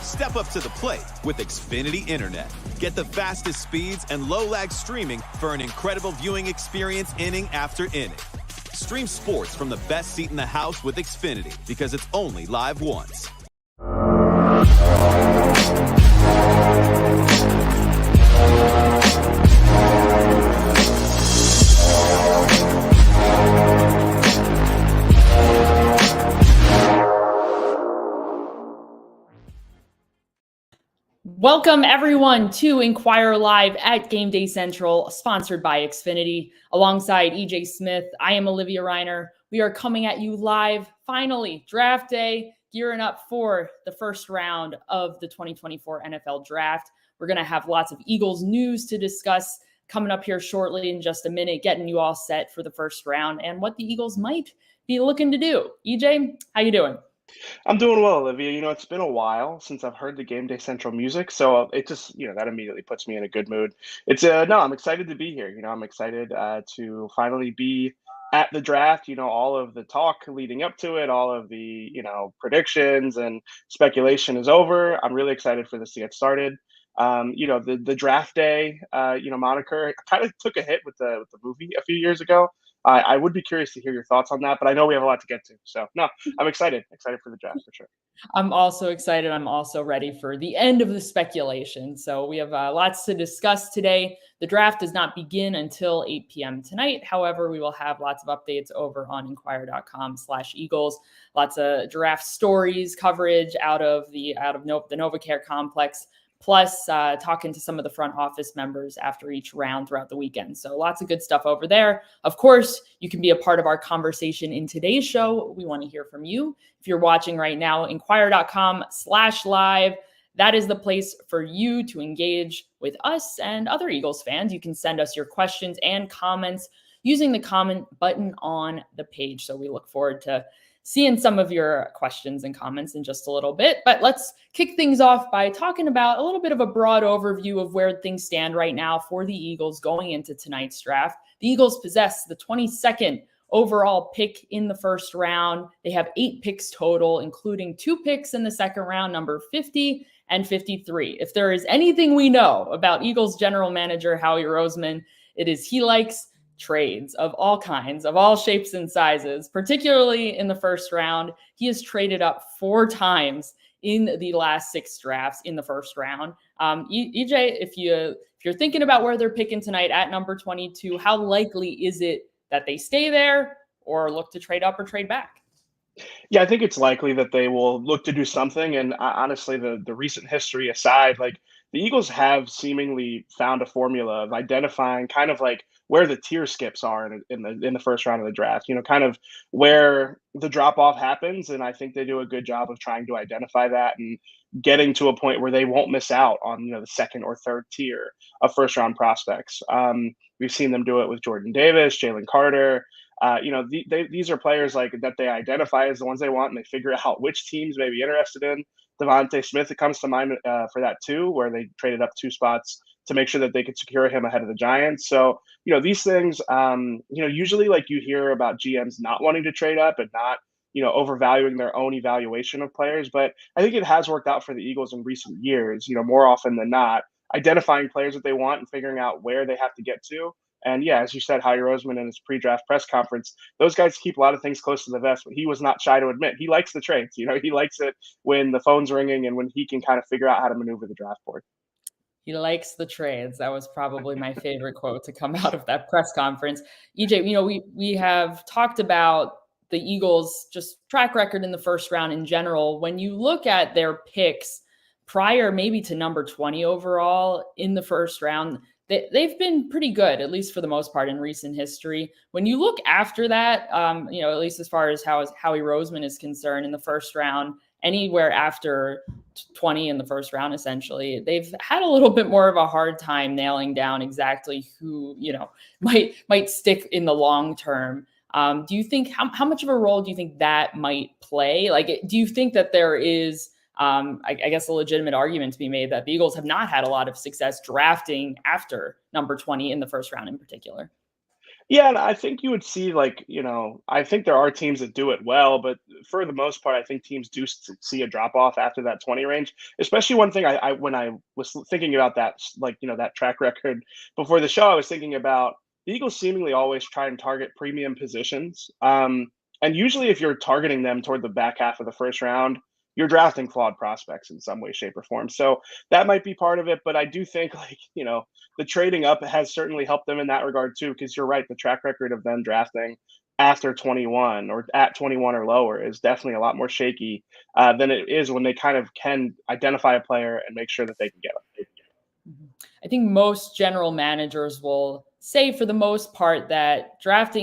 Step up to the plate with Xfinity Internet. Get the fastest speeds and low-lag streaming for an incredible viewing experience inning after inning. Stream sports from the best seat in the house with Xfinity because it's only live once. Welcome, everyone, to Inquirer Live at Gameday Central, sponsored by Xfinity. Alongside EJ Smith, I am Olivia Reiner. We are coming at you live, finally, draft day, gearing up for the first round of the 2024 NFL Draft. We're going to have lots of Eagles news to discuss coming up here shortly in just a minute, getting you all set for the first round and what the Eagles might be looking to do. EJ, how you doing? I'm doing well, Olivia. It's been a while since I've heard the Gameday Central music, so it just, that immediately puts me in a good mood. No, I'm excited to be here. I'm excited to finally be at the draft. All of the talk leading up to it, all of the, predictions and speculation is over. I'm really excited for this to get started. The draft day, moniker kind of took a hit with the movie a few years ago. I would be curious to hear your thoughts on that, but I know we have a lot to get to. So, no, I'm excited for the draft for sure. I'm also excited. I'm also ready for the end of the speculation. So we have lots to discuss today. The draft does not begin until 8 p.m. tonight. However, we will have lots of updates over on Inquirer.com/Eagles. Lots of draft stories, coverage out of the NovaCare complex. Plus talking to some of the front office members after each round throughout the weekend. So lots of good stuff over there. Of course, you can be a part of our conversation in today's show. We want to hear from you. If you're watching right now, Inquirer.com/live. That is the place for you to engage with us and other Eagles fans. You can send us your questions and comments using the comment button on the page. So we look forward to seeing some of your questions and comments in just a little bit. But let's kick things off by talking about a little bit of a broad overview of where things stand right now for the Eagles going into tonight's draft. The Eagles possess the 22nd overall pick in the first round. They have 8 picks total, including 2 picks in the second round, number 50 and 53. If there is anything we know about Eagles general manager Howie Roseman, it is he likes trades of all kinds, of all shapes and sizes, particularly in the first round. He has traded up 4 times in the last 6 drafts in the first round. EJ, if you're thinking about where they're picking tonight at number 22, how likely is it that they stay there or look to trade up or trade back? Yeah, I think it's likely that they will look to do something. And honestly, the recent history aside, like the Eagles have seemingly found a formula of identifying kind of like where the tier skips are in the first round of the draft. Kind of where the drop off happens, and I think they do a good job of trying to identify that and getting to a point where they won't miss out on the second or third tier of first round prospects. We've seen them do it with Jordan Davis, Jalen Carter. These are players like that they identify as the ones they want, and they figure out which teams may be interested in. Devontae Smith, it comes to mind for that too, where they traded up 2 spots to make sure that they could secure him ahead of the Giants. So, these things, usually like you hear about GMs not wanting to trade up and not, overvaluing their own evaluation of players. But I think it has worked out for the Eagles in recent years, more often than not, identifying players that they want and figuring out where they have to get to. And yeah, as you said, Howie Roseman in his pre-draft press conference, those guys keep a lot of things close to the vest, but he was not shy to admit he likes the trades. He likes it when the phone's ringing and when he can kind of figure out how to maneuver the draft board. He likes the trades. That was probably my favorite quote to come out of that press conference. EJ, we have talked about the Eagles' just track record in the first round in general. When you look at their picks prior maybe to number 20 overall in the first round, they've been pretty good, at least for the most part in recent history. When you look after that, at least as far as Howie Roseman is concerned in the first round, anywhere after 20 in the first round, essentially, they've had a little bit more of a hard time nailing down exactly who, might stick in the long term. Do you think how much of a role do you think that might play? Like, do you think that there is, I guess, a legitimate argument to be made that the Eagles have not had a lot of success drafting after number 20 in the first round in particular? Yeah, and I think you would see like, I think there are teams that do it well, but for the most part, I think teams do see a drop off after that 20 range. Especially one thing I when I was thinking about that, like, that track record before the show, I was thinking about the Eagles seemingly always try and target premium positions. And usually if you're targeting them toward the back half of the first round, you're drafting flawed prospects in some way, shape, or form. So that might be part of it. But I do think like, the trading up has certainly helped them in that regard too, because you're right, the track record of them drafting after 21 or at 21 or lower is definitely a lot more shaky than it is when they kind of can identify a player and make sure that they can get them. Mhm. I think most general managers will say, for the most part, that the draft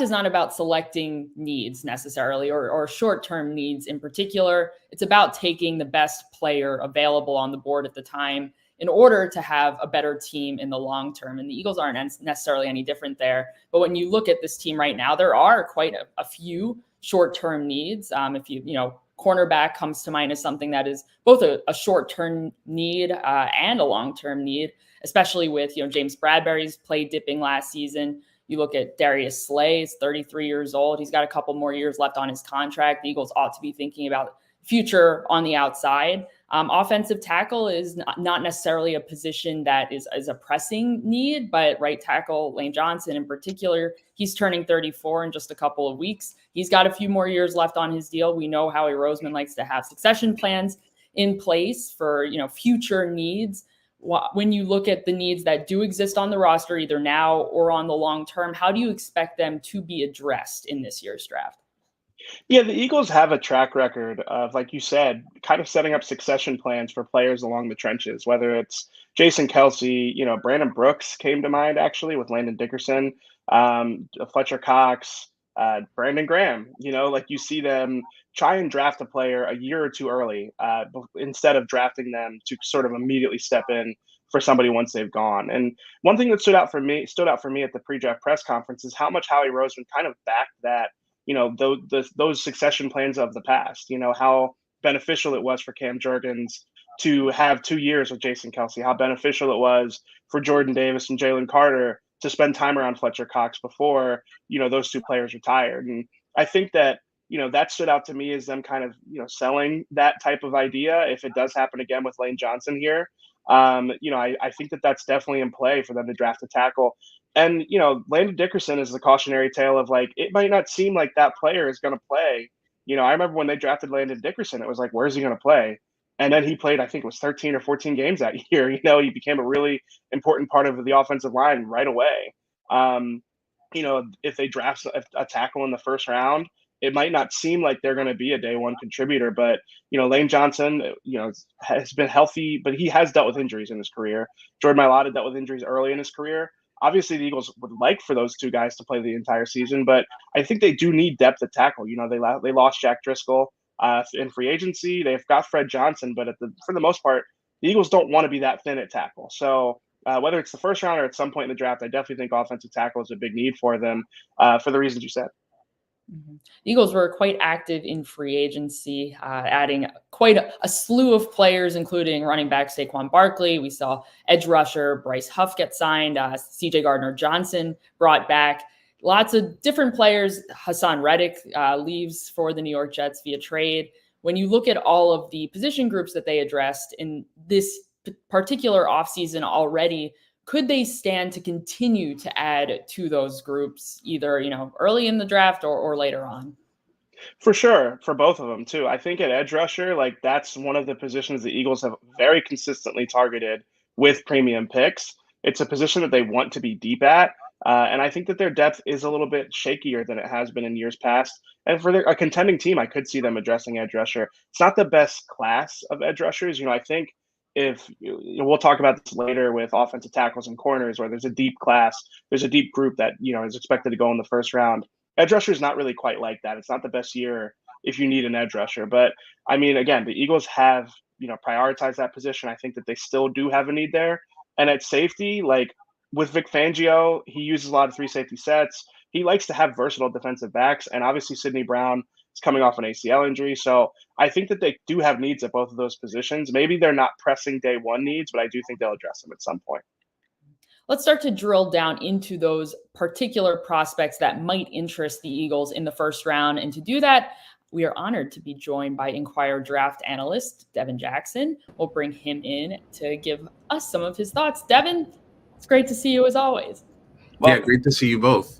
is not about selecting needs necessarily, or short-term needs in particular. It's about taking the best player available on the board at the time in order to have a better team in the long term. And the Eagles aren't necessarily any different there. But when you look at this team right now, there are quite a few short-term needs. If cornerback comes to mind as something that is both a short-term need and a long-term need, especially with James Bradbury's play dipping last season. You look at Darius Slay, he's 33 years old. He's got a couple more years left on his contract. The Eagles ought to be thinking about future on the outside. Offensive tackle is not necessarily a position that is a pressing need, but right tackle Lane Johnson in particular, he's turning 34 in just a couple of weeks. He's got a few more years left on his deal. We know Howie Roseman likes to have succession plans in place for future needs. When you look at the needs that do exist on the roster, either now or on the long term, how do you expect them to be addressed in this year's draft? Yeah, the Eagles have a track record of, like you said, kind of setting up succession plans for players along the trenches, whether it's Jason Kelsey, Brandon Brooks came to mind actually with Landon Dickerson, Fletcher Cox, Brandon Graham. Like you see them try and draft a player a year or two early instead of drafting them to sort of immediately step in for somebody once they've gone. And one thing that stood out for me at the pre-draft press conference is how much Howie Roseman kind of backed that those succession plans of the past, how beneficial it was for Cam Jurgens to have 2 years with Jason Kelsey, how beneficial it was for Jordan Davis and Jalen Carter to spend time around Fletcher Cox before, those two players retired. And I think that, that stood out to me as them kind of, selling that type of idea. If it does happen again with Lane Johnson here, I think that that's definitely in play for them to draft a tackle. And, Landon Dickerson is the cautionary tale of like, it might not seem like that player is going to play. I remember when they drafted Landon Dickerson, it was like, where's he going to play? And then he played, I think it was 13 or 14 games that year. He became a really important part of the offensive line right away. Um, if they draft a tackle in the first round, it might not seem like they're going to be a day one contributor, but Lane Johnson, has been healthy, but he has dealt with injuries in his career. Jordan Mailata dealt with injuries early in his career. Obviously, the Eagles would like for those two guys to play the entire season, but I think they do need depth at tackle. They lost Jack Driscoll in free agency. They've got Fred Johnson, but for the most part, the Eagles don't want to be that thin at tackle. So whether it's the first round or at some point in the draft, I definitely think offensive tackle is a big need for them for the reasons you said. Mhm. The Eagles were quite active in free agency, adding quite a slew of players, including running back Saquon Barkley. We saw edge rusher Bryce Huff get signed, CJ Gardner-Johnson brought back. Lots of different players. Hassan Reddick leaves for the New York Jets via trade. When you look at all of the position groups that they addressed in this particular offseason already, could they stand to continue to add to those groups either, early in the draft or later on? For sure, for both of them too. I think at edge rusher, like that's one of the positions the Eagles have very consistently targeted with premium picks. It's a position that they want to be deep at, and I think that their depth is a little bit shakier than it has been in years past. And for a contending team, I could see them addressing edge rusher. It's not the best class of edge rushers. I think if we'll talk about this later with offensive tackles and corners, where there's a deep class, there's a deep group that is expected to go in the first round. Edge rusher is not really quite like that. It's not the best year if you need an edge rusher. But I mean, again, the Eagles have, prioritized that position. I think that they still do have a need there. And at safety, like with Vic Fangio, he uses a lot of three safety sets. He likes to have versatile defensive backs. And obviously, Sidney Brown is coming off an ACL injury. So I think that they do have needs at both of those positions. Maybe they're not pressing day one needs, but I do think they'll address them at some point. Let's start to drill down into those particular prospects that might interest the Eagles in the first round. And to do that, we are honored to be joined by Inquirer draft analyst Devin Jackson. We'll bring him in to give us some of his thoughts. Devin, it's great to see you as always. Yeah, great to see you both.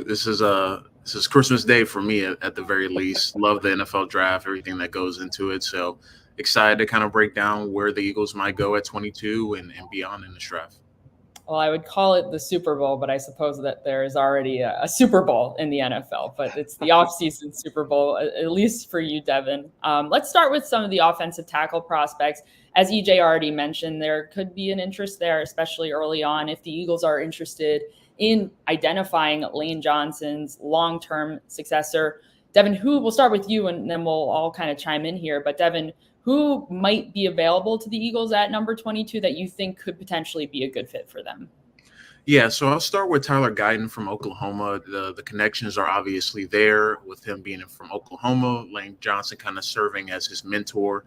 This is Christmas Day for me at the very least. Love the NFL draft, everything that goes into it. So excited to kind of break down where the Eagles might go at 22 and beyond in the draft. Well, I would call it the Super Bowl, but I suppose that there is already a Super Bowl in the NFL, but it's the offseason Super Bowl, at least for you, Devin. Let's start with some of the offensive tackle prospects. As EJ already mentioned, there could be an interest there, especially early on, if the Eagles are interested in identifying Lane Johnson's long-term successor. Devin, we'll start with you, and then we'll all kind of chime in here. But Devin, who might be available to the Eagles at number 22 that you think could potentially be a good fit for them? Yeah, so I'll start with Tyler Guyton from Oklahoma. The connections are obviously there with him being from Oklahoma. Lane Johnson kind of serving as his mentor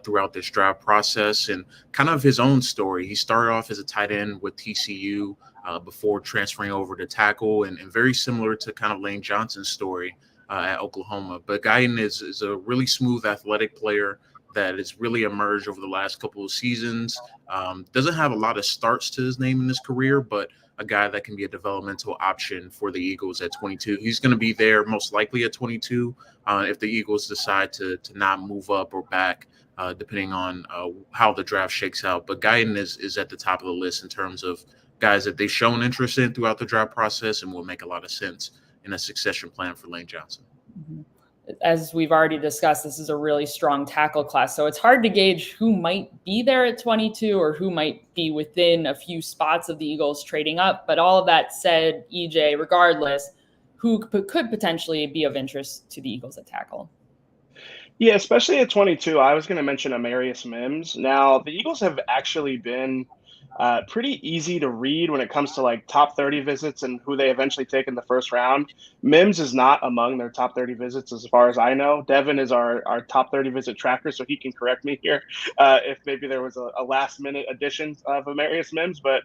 throughout this draft process, and kind of his own story. He started off as a tight end with TCU before transferring over to tackle, and very similar to kind of Lane Johnson's story at Oklahoma. But Guyton is a really smooth, athletic player that has really emerged over the last couple of seasons. Doesn't have a lot of starts to his name in his career, but a guy that can be a developmental option for the Eagles at 22. He's going to be there most likely at 22 if the Eagles decide to not move up or back, depending on how the draft shakes out. But Guyton is at the top of the list in terms of guys that they've shown interest in throughout the draft process and will make a lot of sense in a succession plan for Lane Johnson. Mm-hmm. As we've already discussed, this is a really strong tackle class. So it's hard to gauge who might be there at 22 or who might be within a few spots of the Eagles trading up. But all of that said, EJ, regardless, who could potentially be of interest to the Eagles at tackle? Yeah, especially at 22, I was going to mention Amarius Mims. Now, the Eagles have actually been pretty easy to read when it comes to like top 30 visits and who they eventually take in the first round. Mims is not among their top 30 visits as far as I know. Devin is our top 30 visit tracker, so he can correct me here if maybe there was a last minute addition of Amarius Mims. But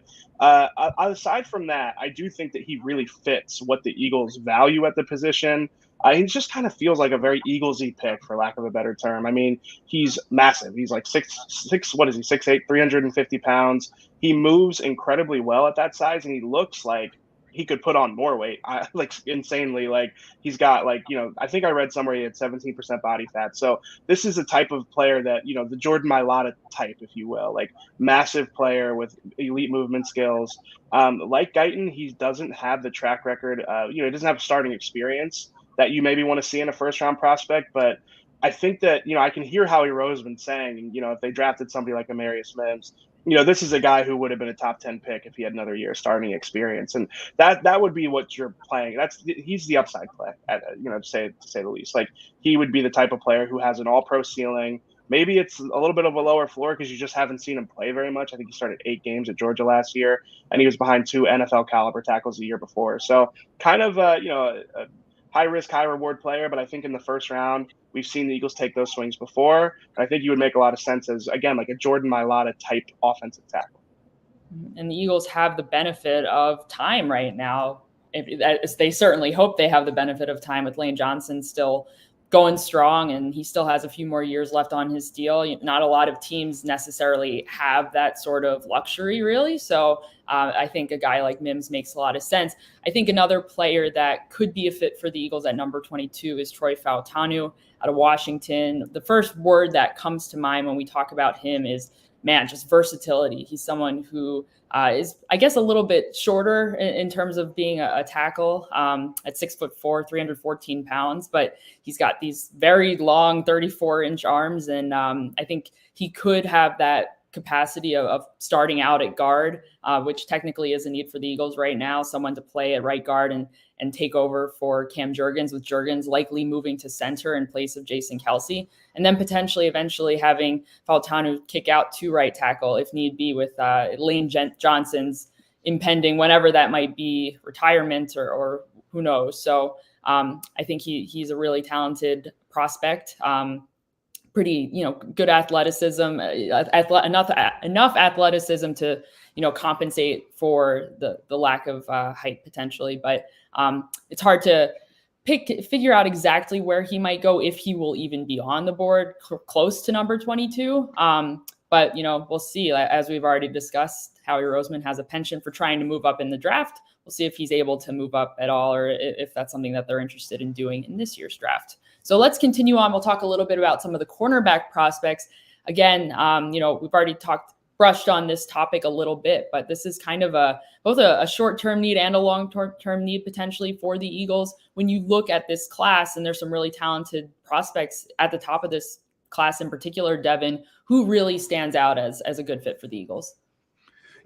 aside from that, I do think that he really fits what the Eagles value at the position. He just kind of feels like a very Eaglesy pick, for lack of a better term. I mean, he's massive. He's like 6'6", what is he, 6'8", 350 pounds. He moves incredibly well at that size, and he looks like he could put on more weight, like insanely. Like he's got like, I think I read somewhere he had 17% body fat. So this is a type of player that, the Jordan Mailata type, if you will, like massive player with elite movement skills. Like Guyton, he doesn't have the track record. He doesn't have starting experience that you maybe want to see in a first-round prospect. But I think that, I can hear Howie Rose been saying, if they drafted somebody like Amarius Mims, this is a guy who would have been a top 10 pick if he had another year starting experience. And that would be what you're playing. He's the upside play, to say the least. Like he would be the type of player who has an all-pro ceiling. Maybe it's a little bit of a lower floor because you just haven't seen him play very much. I think he started 8 games at Georgia last year, and he was behind 2 NFL caliber tackles the year before. So kind of, a high risk, high reward player, but I think in the first round, we've seen the Eagles take those swings before. And I think you would make a lot of sense as, again, like a Jordan Mailata type offensive tackle. And the Eagles have the benefit of time right now. They certainly hope they have the benefit of time with Lane Johnson still going strong, and he still has a few more years left on his deal. Not a lot of teams necessarily have that sort of luxury, really. So I think a guy like Mims makes a lot of sense. I think another player that could be a fit for the Eagles at number 22 is Troy Fautanu out of Washington. The first word that comes to mind when we talk about him is, just versatility. He's someone who is, I guess, a little bit shorter in terms of being a tackle at 6'4", 314 pounds, but he's got these very long 34-inch arms. And I think he could have that capacity of starting out at guard, which technically is a need for the Eagles right now, someone to play at right guard and take over for Cam Jurgens, with Jurgens likely moving to center in place of Jason Kelce, and then potentially eventually having Fautanu kick out to right tackle if need be, with Lane Johnson's impending, whenever that might be, retirement or who knows. So I think he's a really talented prospect. Pretty, good athleticism, enough athleticism to, compensate for the lack of height potentially. But it's hard to figure out exactly where he might go, if he will even be on the board close to number 22. But we'll see. As we've already discussed, Howie Roseman has a penchant for trying to move up in the draft. We'll see if he's able to move up at all, or if that's something that they're interested in doing in this year's draft. So let's continue on. We'll talk a little bit about some of the cornerback prospects. Again, we've already brushed on this topic a little bit, but this is kind of both a short-term need and a long-term need potentially for the Eagles. When you look at this class, and there's some really talented prospects at the top of this class in particular, Devin, who really stands out as a good fit for the Eagles?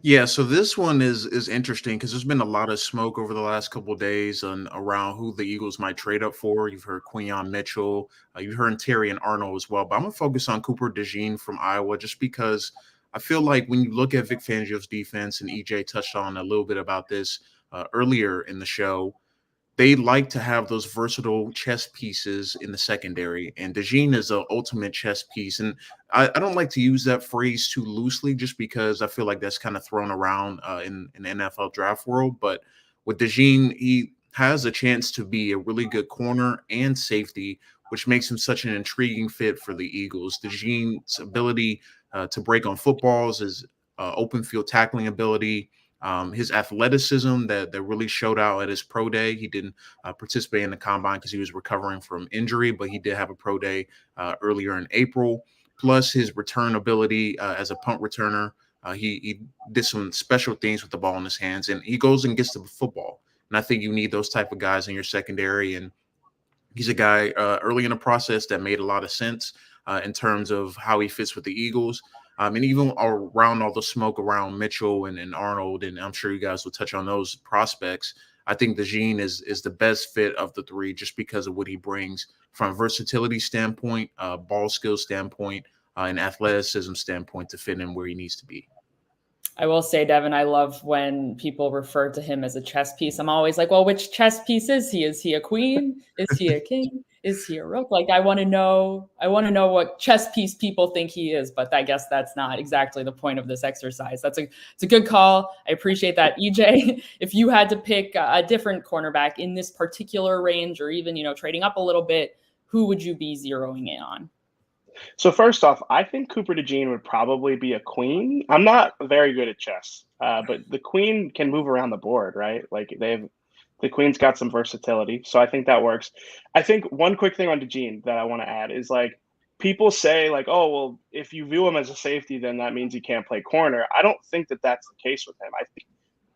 Yeah, so this one is interesting because there's been a lot of smoke over the last couple of days around who the Eagles might trade up for. You've heard Quinyon Mitchell, you've heard Terry and Arnold as well, but I'm gonna focus on Cooper DeJean from Iowa, just because I feel like when you look at Vic Fangio's defense, and EJ touched on a little bit about this earlier in the show, they like to have those versatile chess pieces in the secondary, and DeJean is an ultimate chess piece. And I don't like to use that phrase too loosely, just because I feel like that's kind of thrown around in the NFL draft world. But with DeJean, he has a chance to be a really good corner and safety, which makes him such an intriguing fit for the Eagles. DeJean's ability to break on footballs, his open field tackling ability, his athleticism that really showed out at his pro day. He didn't participate in the combine because he was recovering from injury, but he did have a pro day earlier in April. Plus his return ability as a punt returner. He did some special things with the ball in his hands, and he goes and gets the football. And I think you need those type of guys in your secondary. And he's a guy early in the process that made a lot of sense in terms of how he fits with the Eagles. And even around all the smoke around Mitchell and Arnold, and I'm sure you guys will touch on those prospects, I think DeJean is the best fit of the three, just because of what he brings from a versatility standpoint, ball skill standpoint, and athleticism standpoint to fit in where he needs to be. I will say, Devin, I love when people refer to him as a chess piece. I'm always like, well, which chess piece is he? Is he a queen? Is he a king? Is he a rook? Like, I want to know what chess piece people think he is, but I guess that's not exactly the point of this exercise. It's a good call. I appreciate that. EJ, if you had to pick a different cornerback in this particular range, or even, trading up a little bit, who would you be zeroing in on? So first off, I think Cooper DeJean would probably be a queen. I'm not very good at chess, but the queen can move around the board, right? Like the queen's got some versatility, so I think that works. I think one quick thing on DeJean that I want to add is, like, people say, like, oh, well, if you view him as a safety, then that means he can't play corner. I don't think that that's the case with him. I think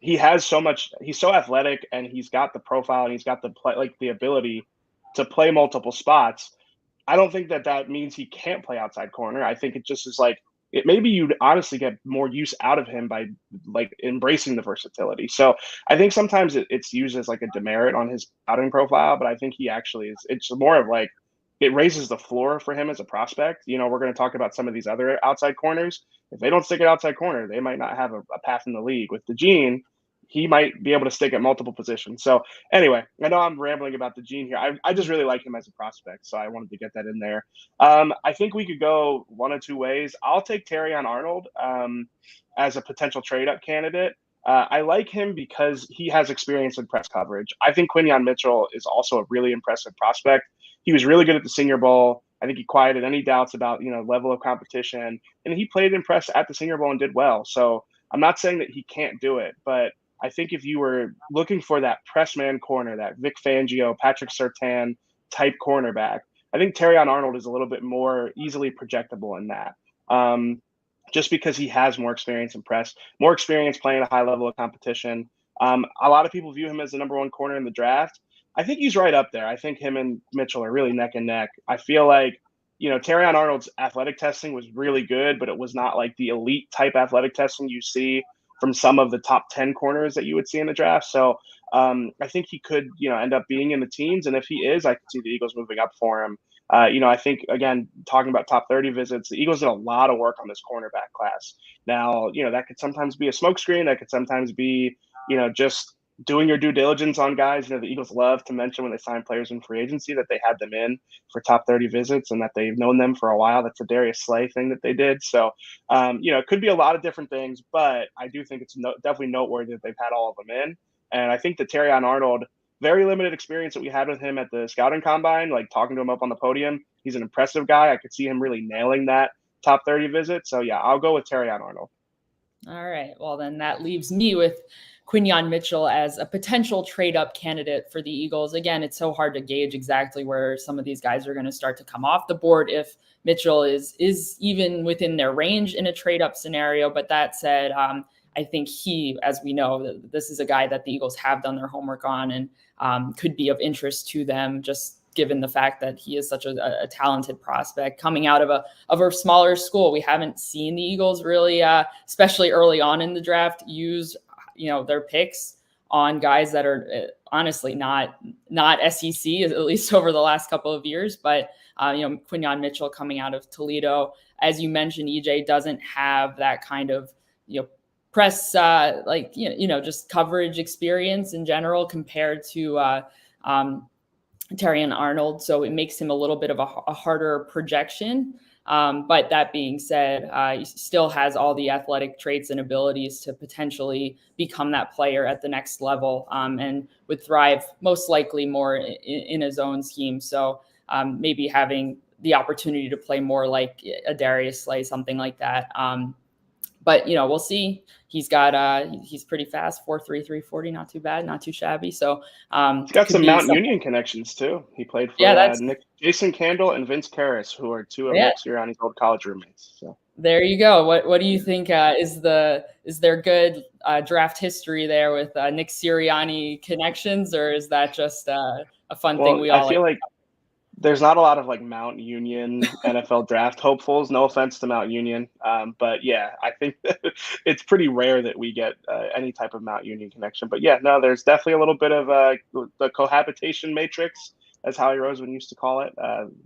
he has so much. He's so athletic, and he's got the profile, and he's got the ability to play multiple spots. I don't think that means he can't play outside corner. I think it just is like, maybe you'd honestly get more use out of him by, like, embracing the versatility. So I think sometimes it's used as like a demerit on his outing profile, but I think he actually is. It's more of like, it raises the floor for him as a prospect. We're going to talk about some of these other outside corners. If they don't stick at outside corner, they might not have a path in the league. With DeJean, he might be able to stick at multiple positions. So anyway, I know I'm rambling about DeJean here. I just really like him as a prospect, so I wanted to get that in there. I think we could go one of two ways. I'll take Terrion Arnold as a potential trade-up candidate. I like him because he has experience in press coverage. I think Quinyon Mitchell is also a really impressive prospect. He was really good at the Senior Bowl. I think he quieted any doubts about, level of competition. And he played in press at the Senior Bowl and did well. So I'm not saying that he can't do it, but I think if you were looking for that press man corner, that Vic Fangio, Patrick Surtain type cornerback, I think Terrion Arnold is a little bit more easily projectable in that. Just because he has more experience in press, more experience playing a high level of competition. A lot of people view him as the number one corner in the draft. I think he's right up there. I think him and Mitchell are really neck and neck. I feel like, Terrion Arnold's athletic testing was really good, but it was not like the elite type athletic testing you see from some of the top 10 corners that you would see in the draft. So I think he could, end up being in the teens. And if he is, I could see the Eagles moving up for him. I think, again, talking about top 30 visits, the Eagles did a lot of work on this cornerback class. Now, that could sometimes be a smokescreen. That could sometimes be, just doing your due diligence on guys. The Eagles love to mention when they sign players in free agency that they had them in for top 30 visits and that they've known them for a while. That's a Darius Slay thing that they did. So, it could be a lot of different things, but I do think it's definitely noteworthy that they've had all of them in. And I think that Terrion Arnold, very limited experience that we had with him at the scouting combine, like talking to him up on the podium. He's an impressive guy. I could see him really nailing that top 30 visit. So yeah, I'll go with Terrion Arnold. All right. Well, then that leaves me with Quinyon Mitchell as a potential trade-up candidate for the Eagles. Again, it's so hard to gauge exactly where some of these guys are going to start to come off the board if Mitchell is even within their range in a trade-up scenario. But that said, I think as we know, this is a guy that the Eagles have done their homework on and could be of interest to them, just given the fact that he is such a talented prospect coming out of a smaller school. We haven't seen the Eagles really, especially early on in the draft, use their picks on guys that are honestly not SEC, at least over the last couple of years. But Quinyon Mitchell coming out of Toledo, as you mentioned, EJ doesn't have that kind of press just coverage experience in general compared to Terrion Arnold. So it makes him a little bit of a harder projection. But that being said, he still has all the athletic traits and abilities to potentially become that player at the next level, and would thrive most likely more in his own scheme. So maybe having the opportunity to play more like a Darius Slay, something like that. But we'll see. He's pretty fast, 4.3, 340, not too bad, not too shabby. So he's got some Mount Union connections too. He played for Jason Candle and Vince Karras, who are two of Nick Sirianni's old college roommates. So there you go. What do you think is there good draft history there with Nick Sirianni connections, or is that just a fun thing we all? I feel like there's not a lot of like Mount Union NFL draft hopefuls. No offense to Mount Union. But yeah, I think it's pretty rare that we get any type of Mount Union connection. But yeah, no, there's definitely a little bit of the cohabitation matrix, as Howie Roseman used to call it,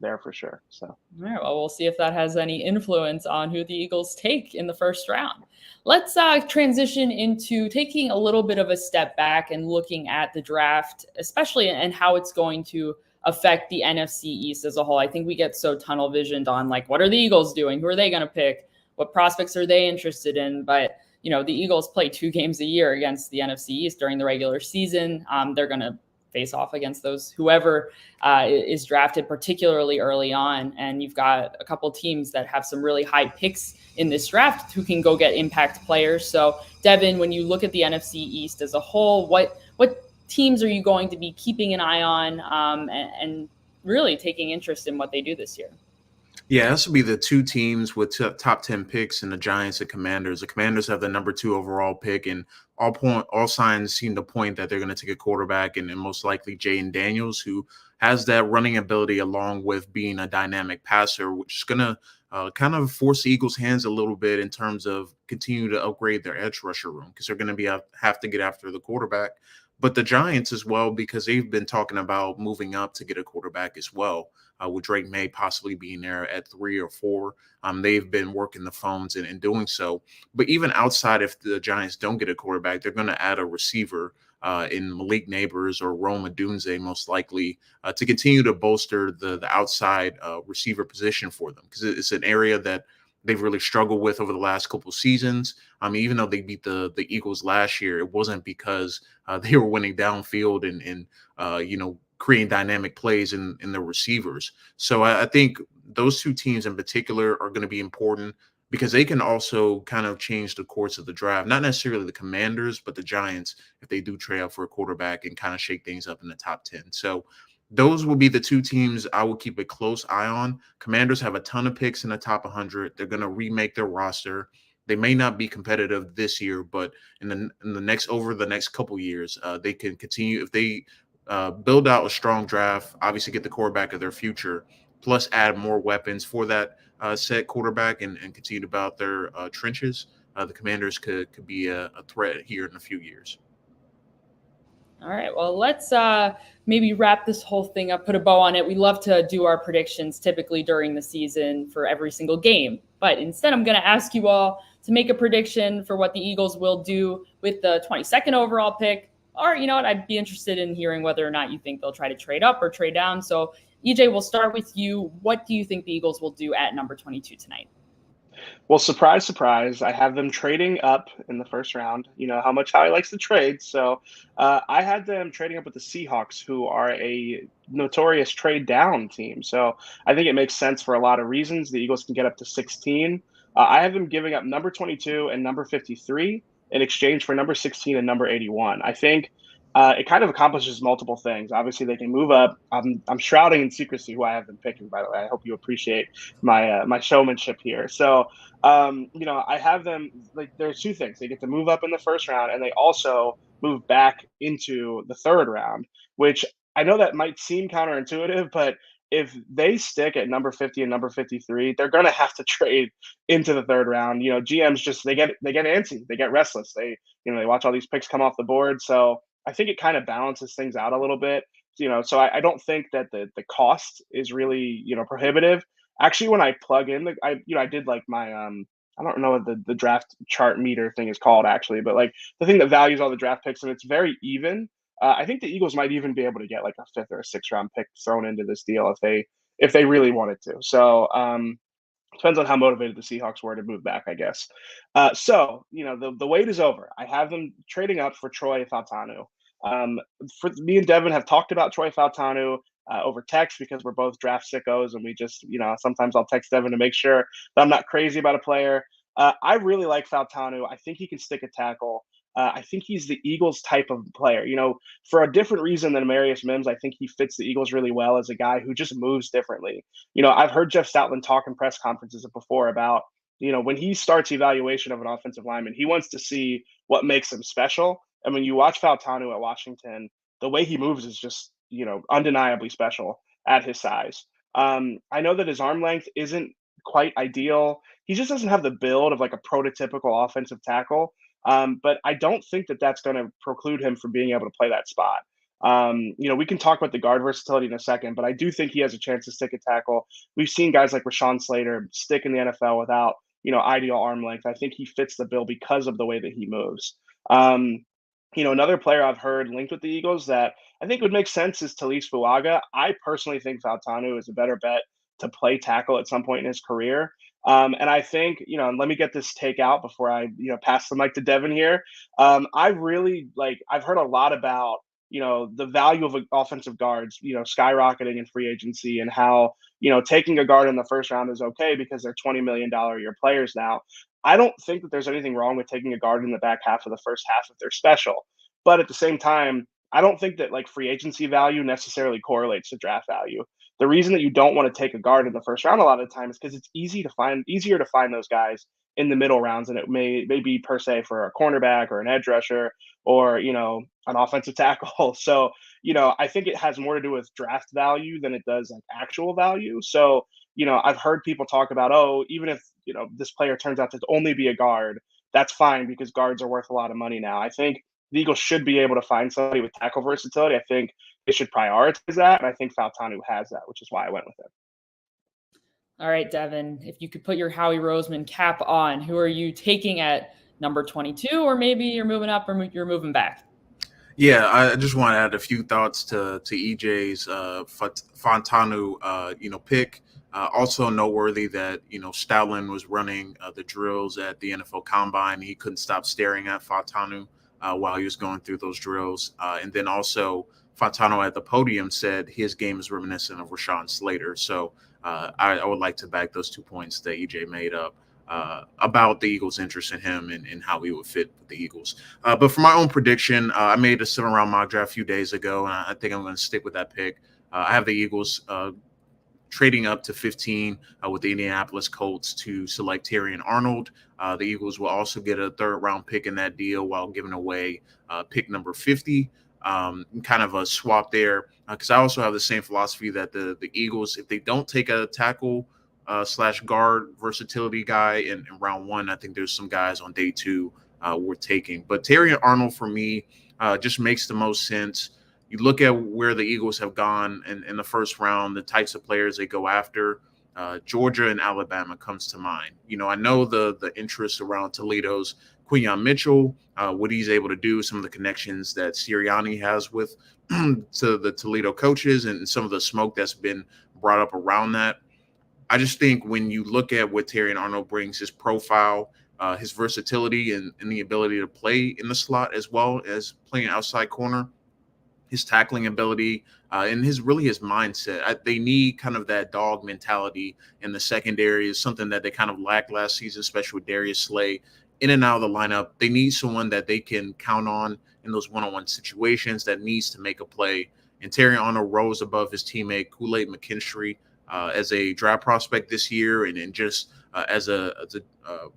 there for sure. So, all right, well, we'll see if that has any influence on who the Eagles take in the first round. Let's transition into taking a little bit of a step back and looking at the draft, especially and how it's going to affect the NFC East as a whole. I think we get so tunnel visioned on like, what are the Eagles doing? Who are they going to pick? What prospects are they interested in? But, the Eagles play 2 games a year against the NFC East during the regular season. They're going to face off against whoever is drafted, particularly early on. And you've got a couple teams that have some really high picks in this draft who can go get impact players. So Devin, when you look at the NFC East as a whole, what teams are you going to be keeping an eye on and really taking interest in what they do this year? Yeah, this will be the 2 teams with top 10 picks, and the Giants and Commanders. The Commanders have the number 2 overall pick, and all signs seem to point that they're going to take a quarterback, and most likely Jaden Daniels, who has that running ability along with being a dynamic passer, which is going to kind of force the Eagles' hands a little bit in terms of continue to upgrade their edge rusher room, because they're going to have to get after the quarterback. But the Giants as well, because they've been talking about moving up to get a quarterback as well, with Drake May possibly being there at 3 or 4. They've been working the phones and doing so. But even outside, if the Giants don't get a quarterback, they're going to add a receiver in Malik Neighbors or Rome Odunze, most likely, to continue to bolster the outside receiver position for them, because it's an area that they've really struggled with over the last couple of seasons. Even though they beat the Eagles last year, it wasn't because they were winning downfield and creating dynamic plays in their receivers. So I think those 2 teams in particular are going to be important, because they can also kind of change the course of the draft. Not necessarily the Commanders, but the Giants, if they do trade up for a quarterback and kind of shake things up in the top 10. So those will be the 2 teams I will keep a close eye on. Commanders have a ton of picks in the top 100. They're going to remake their roster. They may not be competitive this year, but over the next couple years, they can continue. If they build out a strong draft, obviously get the quarterback of their future, plus add more weapons for that set quarterback and continue to build their trenches, the Commanders could be a threat here in a few years. All right, well, let's maybe wrap this whole thing up, put a bow on it. We love to do our predictions typically during the season for every single game. But instead, I'm going to ask you all to make a prediction for what the Eagles will do with the 22nd overall pick, Or, you know what, I'd be interested in hearing whether or not you think they'll try to trade up or trade down. So, EJ, we'll start with you. What do you think the Eagles will do at number 22 tonight? Well, surprise, surprise, I have them trading up in the first round. You know how much Howie likes to trade. So I had them trading up with the Seahawks, who are a notorious trade down team. So I think it makes sense for a lot of reasons. The Eagles can get up to 16. I have them giving up number 22 and number 53 in exchange for number 16 and number 81. I think it kind of accomplishes multiple things. Obviously, they can move up. I'm shrouding in secrecy who I have them picking, by the way. I hope you appreciate my showmanship here. So you know, I have them like there's two things. They get to move up in the first round and they also move back into the third round, which I know that might seem counterintuitive, but if they stick at number 50 and number 53, they're going to have to trade into the third round. You know, GMs just they get antsy, they get restless. They watch all these picks come off the board. So I think it kind of balances things out a little bit. You know, so I don't think that the cost is really, prohibitive. Actually, when I plug in I did like my I don't know what the draft chart meter thing is called actually, but like the thing that values all the draft picks and it's very even. I think the Eagles might even be able to get like a fifth or a sixth round pick thrown into this deal if they really wanted to. So depends on how motivated the Seahawks were to move back, I guess. So the wait is over. I have them trading up for Troy Fautanu. Um, for me and Devin have talked about Troy Fautanu over text because we're both draft sickos, and we just sometimes I'll text Devin to make sure that I'm not crazy about a player. I really like Fautanu. I think he can stick a tackle. I think he's the Eagles type of player. For a different reason than Marius Mims, I think he fits the Eagles really well as a guy who just moves differently. I've heard Jeff Stoutland talk in press conferences before about, when he starts evaluation of an offensive lineman, he wants to see what makes him special. And when you watch Fautanu at Washington, the way he moves is just, undeniably special at his size. I know that his arm length isn't quite ideal. He just doesn't have the build of like a prototypical offensive tackle. But I don't think that that's going to preclude him from being able to play that spot. We can talk about the guard versatility in a second, but I do think he has a chance to stick a tackle. We've seen guys like Rashawn Slater stick in the NFL without, ideal arm length. I think he fits the bill because of the way that he moves. Another player I've heard linked with the Eagles that I think would make sense is Talise Fuaga. I personally think Fautanu is a better bet to play tackle at some point in his career. And I think, and let me get this take out before I, pass the mic to Devin here. I really I've heard a lot about, the value of offensive guards, skyrocketing in free agency and how, taking a guard in the first round is okay because they're $20 million a year players now. I don't think that there's anything wrong with taking a guard in the back half of the first half if they're special. But at the same time, I don't think that free agency value necessarily correlates to draft value. The reason that you don't want to take a guard in the first round a lot of the time is because it's easier to find those guys in the middle rounds than it may be per se for a cornerback or an edge rusher or an offensive tackle. So I think it has more to do with draft value than it does actual value. So I've heard people talk about, oh, even if this player turns out to only be a guard, that's fine because guards are worth a lot of money now. I think the Eagles should be able to find somebody with tackle versatility. I think they should prioritize that, and I think Fautanu has that, which is why I went with him. All right, Devin, if you could put your Howie Roseman cap on, who are you taking at number 22, or maybe you're moving up or you're moving back? Yeah, I just want to add a few thoughts to EJ's Fautanu, pick. Also noteworthy that, Stoutland was running the drills at the NFL Combine. He couldn't stop staring at Fautanu while he was going through those drills. And then also Fautanu at the podium said his game is reminiscent of Rashawn Slater. So I would like to back those 2 points that EJ made up about the Eagles' interest in him and how he would fit with the Eagles. But for my own prediction, I made a 7-round mock draft a few days ago, and I think I'm going to stick with that pick. I have the Eagles trading up to 15 with the Indianapolis Colts to select Terrion Arnold. The Eagles will also get a 3rd-round pick in that deal while giving away pick number 50. Kind of a swap there because I also have the same philosophy that the Eagles, if they don't take a tackle / guard versatility guy in round 1, I think there's some guys on day 2 worth taking. But Terrion Arnold for me just makes the most sense. You look at where the Eagles have gone in the first round, the types of players they go after. Georgia and Alabama comes to mind. I know the interest around Toledo's Quinyon Mitchell, what he's able to do, some of the connections that Sirianni has with to the Toledo coaches, and some of the smoke that's been brought up around that. I just think when you look at what Terrion Arnold brings, his profile, his versatility, and the ability to play in the slot as well as playing outside corner, his tackling ability, and his mindset. They need kind of that dog mentality in the secondary. Is something that they kind of lacked last season, especially with Darius Slay in and out of the lineup. They need someone that they can count on in those one-on-one situations that needs to make a play. And Terrion Arnold rose above his teammate Kool-Aid McKinstry as a draft prospect this year, and just as a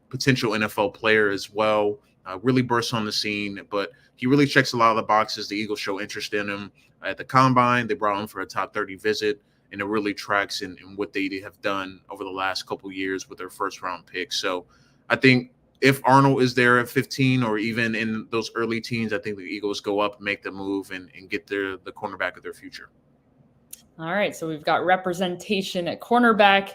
potential NFL player as well. Really bursts on the scene, but he really checks a lot of the boxes. The Eagles show interest in him at the Combine. They brought him for a top 30 visit, and it really tracks in what they have done over the last couple of years with their first-round pick. So I think if Arnold is there at 15 or even in those early teens, I think the Eagles go up, make the move, and get the cornerback of their future. All right, so we've got representation at cornerback,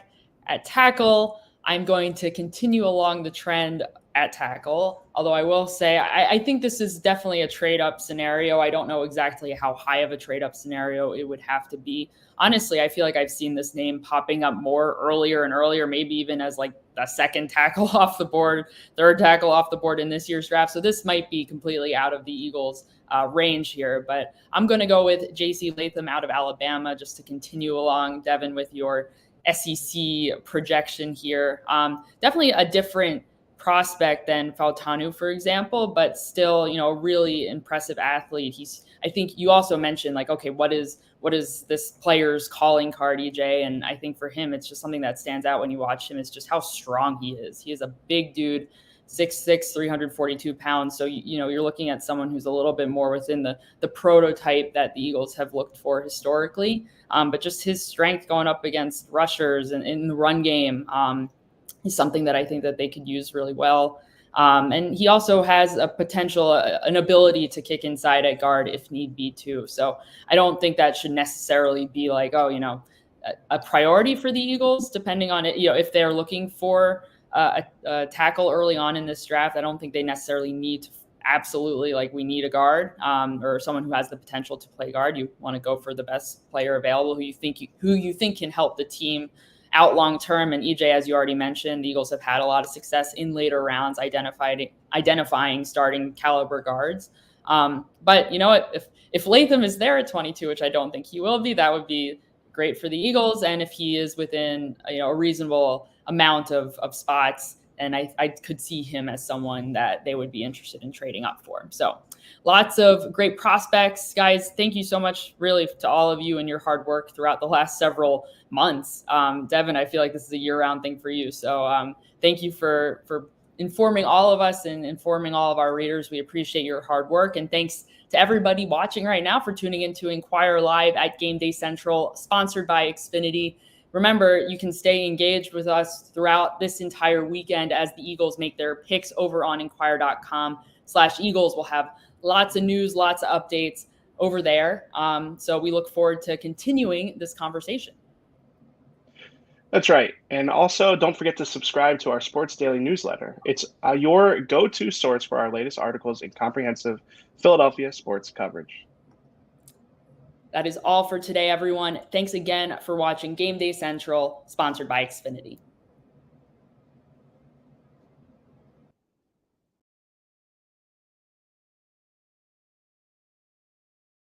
at tackle. I'm going to continue along the trend at tackle, although I will say I think this is definitely a trade-up scenario. I don't know exactly how high of a trade-up scenario it would have to be. Honestly, I feel like I've seen this name popping up more earlier and earlier, maybe even as like a second tackle off the board, third tackle off the board in this year's draft. So this might be completely out of the Eagles' range here, but I'm going to go with J.C. Latham out of Alabama just to continue along, Devin, with your SEC projection here. Definitely a different prospect than Fautanu, for example, but still, a really impressive athlete. I think you also mentioned like, okay, what is this player's calling card, EJ? And I think for him, it's just something that stands out when you watch him is just how strong he is. He is a big dude, 6'6", 342 pounds. So, you're looking at someone who's a little bit more within the prototype that the Eagles have looked for historically. But just his strength going up against rushers and in the run game is something that I think that they could use really well. And he also has a potential, an ability to kick inside at guard if need be too. So I don't think that should necessarily be like, a priority for the Eagles, depending on it. If they're looking for a tackle early on in this draft, I don't think they necessarily need to absolutely like we need a guard or someone who has the potential to play guard. You want to go for the best player available who you think can help the team out long term. And EJ, as you already mentioned, the Eagles have had a lot of success in later rounds identifying starting caliber guards. But you know what? If Latham is there at 22, which I don't think he will be, that would be great for the Eagles. And if he is within a reasonable amount of spots, and I could see him as someone that they would be interested in trading up for. So lots of great prospects. Guys, thank you so much really to all of you and your hard work throughout the last several months. Devin, I feel like this is a year-round thing for you. So thank you for informing all of us and informing all of our readers. We appreciate your hard work. And thanks to everybody watching right now for tuning into Inquirer Live at Gameday Central, sponsored by Xfinity. Remember, you can stay engaged with us throughout this entire weekend as the Eagles make their picks over on Inquirer.com/Eagles. We'll have lots of news, lots of updates over there. So we look forward to continuing this conversation. That's right. And also, don't forget to subscribe to our Sports Daily newsletter. It's your go-to source for our latest articles and comprehensive Philadelphia sports coverage. That is all for today, everyone. Thanks again for watching Gameday Central, sponsored by Xfinity.